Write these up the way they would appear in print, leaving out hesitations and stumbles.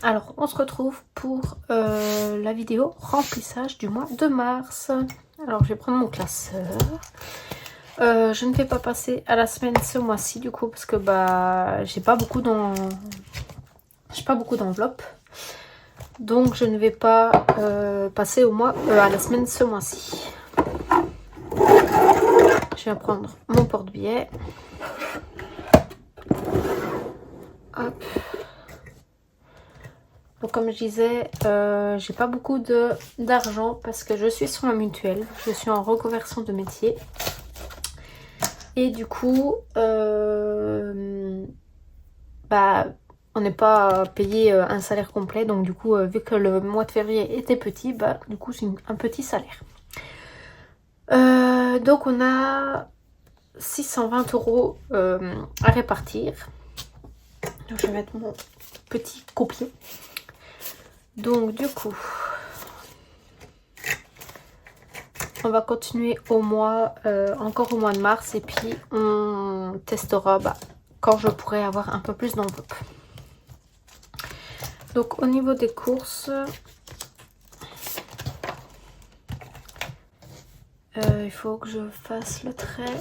Alors, on se retrouve pour la vidéo remplissage du mois de mars. Alors, je vais prendre mon classeur. Je ne vais pas passer à la semaine ce mois-ci, du coup, parce que bah j'ai pas beaucoup d'enveloppes. Donc, je ne vais pas passer à la semaine ce mois-ci. Je vais prendre mon porte-billets. Hop. Donc comme je disais, j'ai pas beaucoup d'argent parce que je suis sur la mutuelle. Je suis en reconversion de métier. Et du coup, bah, on n'est pas payé un salaire complet. Donc du coup, vu que le mois de février était petit, bah, du coup j'ai un petit salaire. Donc on a 620 € à répartir. Donc je vais mettre mon petit copier. Donc du coup, on va continuer encore au mois de mars et puis on testera quand je pourrai avoir un peu plus d'enveloppe. Donc au niveau des courses, il faut que je fasse le trait.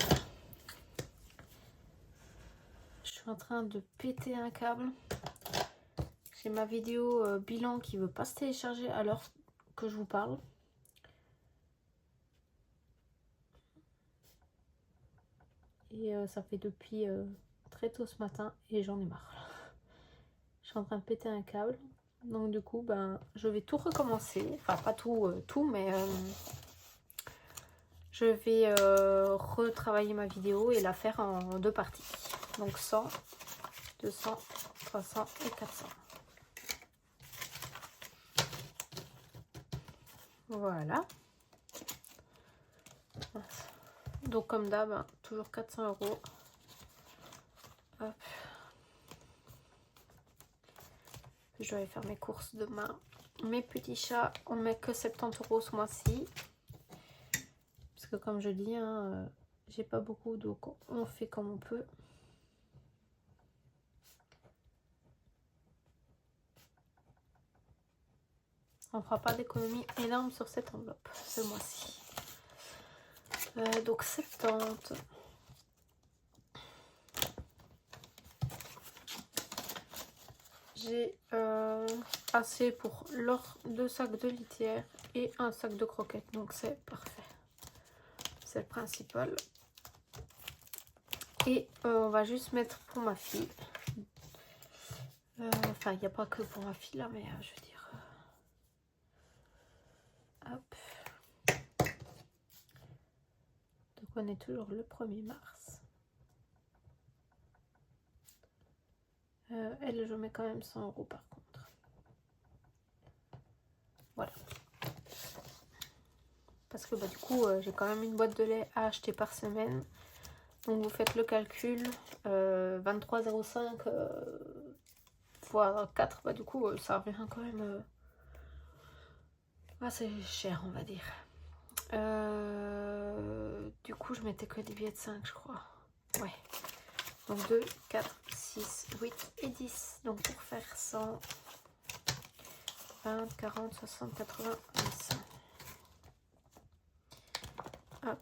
Je suis en train de péter un câble. J'ai ma vidéo bilan qui veut pas se télécharger à l'heure que je vous parle. Et ça fait depuis très tôt ce matin et j'en ai marre. Je suis en train de péter un câble. Donc du coup, je vais tout recommencer. Enfin, pas tout, mais je vais retravailler ma vidéo et la faire en 2 parties. Donc 100, 200, 300 et 400. Voilà. Donc comme d'hab, toujours 400 €. Hop. Je vais aller faire mes courses demain. Mes petits chats, on met que 70 € ce mois-ci. Parce que comme je dis, j'ai pas beaucoup, donc on fait comme on peut. On fera pas d'économie énorme sur cette enveloppe ce mois-ci. Donc 70. J'ai assez pour 2 sacs de litière et un sac de croquettes. Donc c'est parfait. C'est le principal. Et on va juste mettre pour ma fille. Enfin, il n'y a pas que pour ma fille là, mais je veux dire. Hop. Donc on est toujours le 1er mars. Elle, je mets quand même 100 € par contre. Voilà. Parce que du coup, j'ai quand même une boîte de lait à acheter par semaine. Donc vous faites le calcul. 23,05 fois 4. Du coup, ça revient quand même assez cher, on va dire. Du coup, je mettais que des billets de 5, je crois. Ouais. Donc 2, 4, 6, 8 et 10. Donc pour faire 100, 20, 40, 60, 80, 100. Hop.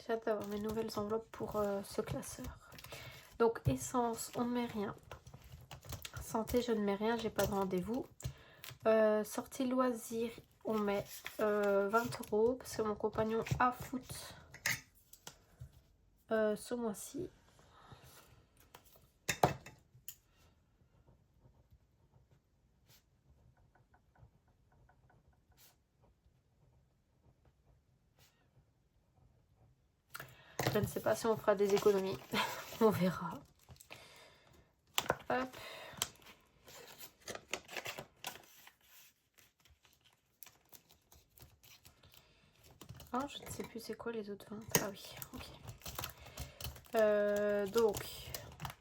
J'ai hâte d'avoir mes nouvelles enveloppes pour ce classeur. Donc essence, on ne met rien. Santé, je ne mets rien, j'ai pas de rendez-vous. Sortie loisirs, on met 20 € parce que mon compagnon a foot ce mois-ci. Je ne sais pas si on fera des économies. On verra. Hop. Oh, je ne sais plus c'est quoi les autres ventes. Ah oui, ok. Donc,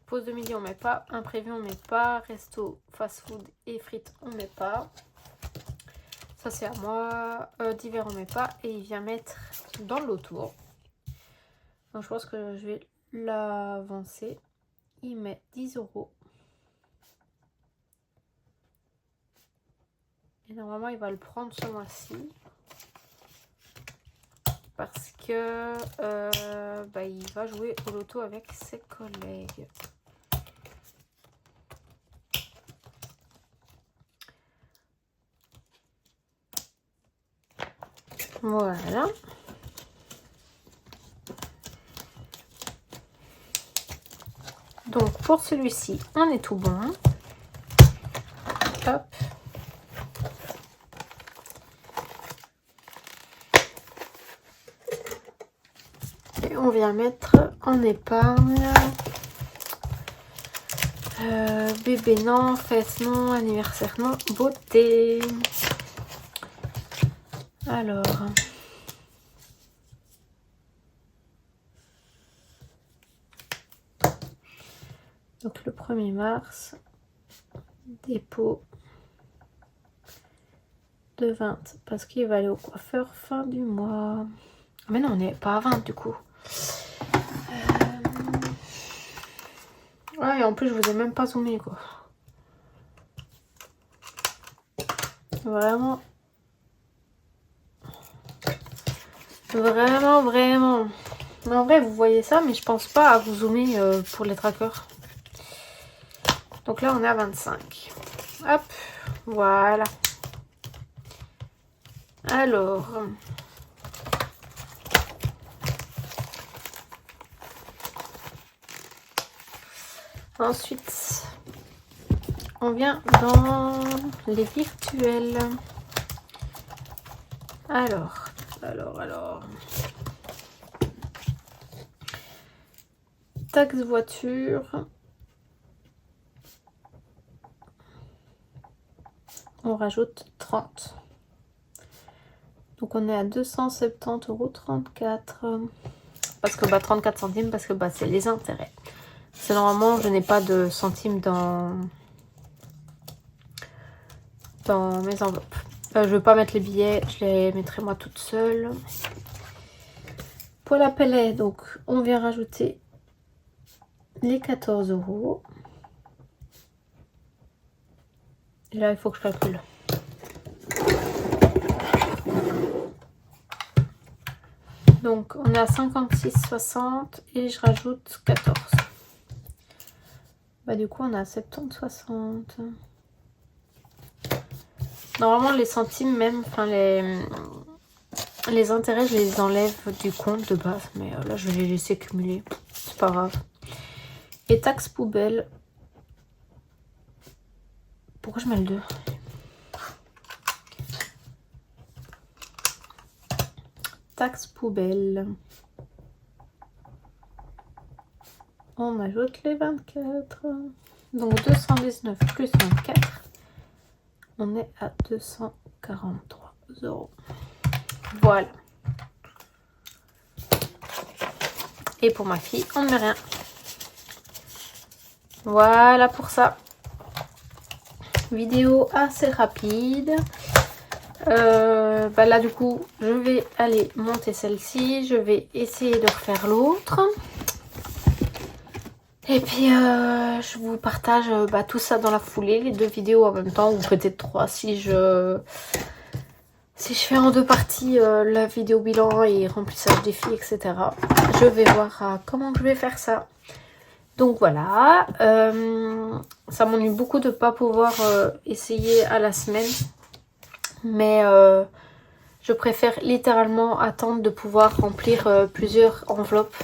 pause de midi, on met pas. Imprévu, on met pas. Resto, fast food et frites, on met pas. Ça c'est à moi. Divers on met pas. Et il vient mettre dans le loto. Donc je pense que je vais l'avancer. Il met 10 €. Et normalement il va le prendre ce mois-ci. Parce que il va jouer au loto avec ses collègues. Voilà. Donc pour celui-ci, on est tout bon. Hop. Et on vient mettre en épargne. Bébé non, fête non, anniversaire non, beauté. Alors. Donc le 1er mars, dépôt de 20 parce qu'il va aller au coiffeur fin du mois. Mais non, on n'est pas à 20 du coup. Ouais, et en plus je vous ai même pas zoomé quoi. Vraiment. Vraiment. Mais en vrai vous voyez ça, mais je pense pas à vous zoomer pour les trackers. Donc là on est à 25. Hop, voilà. Alors. Ensuite, on vient dans les virtuels. Alors. Taxe voiture. On rajoute 30. Donc on est à 270,34 €. Parce que 34 centimes, parce que c'est les intérêts. C'est normalement, je n'ai pas de centimes dans mes enveloppes. Je ne vais pas mettre les billets, je les mettrai moi toute seule. Pour la Pellet, donc on vient rajouter les 14 €. Et là, il faut que je calcule. Donc on est à 56,60 et je rajoute 14. Du coup on a 70,60. Normalement les centimes même, enfin les intérêts je les enlève du compte de base. Mais là je vais les laisser cumuler. C'est pas grave. Et taxe poubelle. Pourquoi je mets le 2 ? Taxe poubelle. On ajoute les 24. Donc 219 plus 24. On est à 243 €. Voilà. Et pour ma fille, on ne met rien. Voilà pour ça. Vidéo assez rapide. Là du coup je vais aller monter celle-ci, je vais essayer de refaire l'autre et puis je vous partage tout ça dans la foulée, les 2 vidéos en même temps, ou peut-être 3 si je fais en 2 parties la vidéo bilan et remplissage des filles, etc. Je vais voir comment je vais faire ça. Donc voilà, ça m'ennuie beaucoup de ne pas pouvoir essayer à la semaine. Mais je préfère littéralement attendre de pouvoir remplir plusieurs enveloppes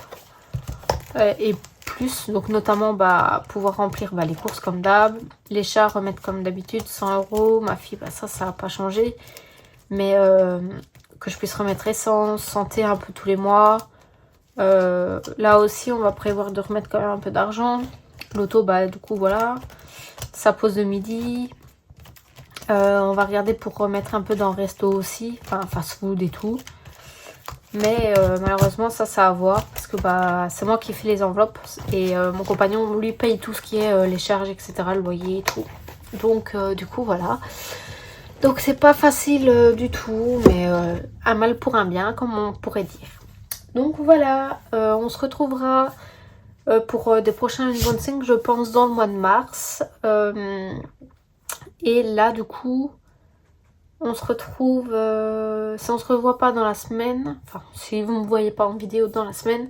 et plus. Donc notamment pouvoir remplir les courses comme d'hab. Les chats remettre comme d'habitude 100 €. Ma fille, ça n'a pas changé. Mais que je puisse remettre essence, santé un peu tous les mois. Là aussi on va prévoir de remettre quand même un peu d'argent. L'auto, du coup voilà. Sa pause de midi. On va regarder pour remettre un peu dans le resto aussi, enfin fast food et tout. Mais malheureusement ça à voir parce que c'est moi qui fais les enveloppes et mon compagnon lui paye tout ce qui est les charges, etc., le loyer et tout. Donc du coup voilà. Donc c'est pas facile du tout, mais un mal pour un bien, comme on pourrait dire. Donc voilà, on se retrouvera pour des prochains unboxings, je pense, dans le mois de mars. Et là, du coup, on se retrouve, si on se revoit pas dans la semaine, enfin, si vous ne me voyez pas en vidéo dans la semaine,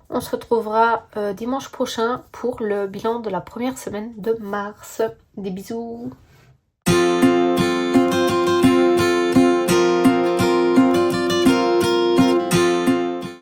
on se retrouvera dimanche prochain pour le bilan de la première semaine de mars. Des bisous!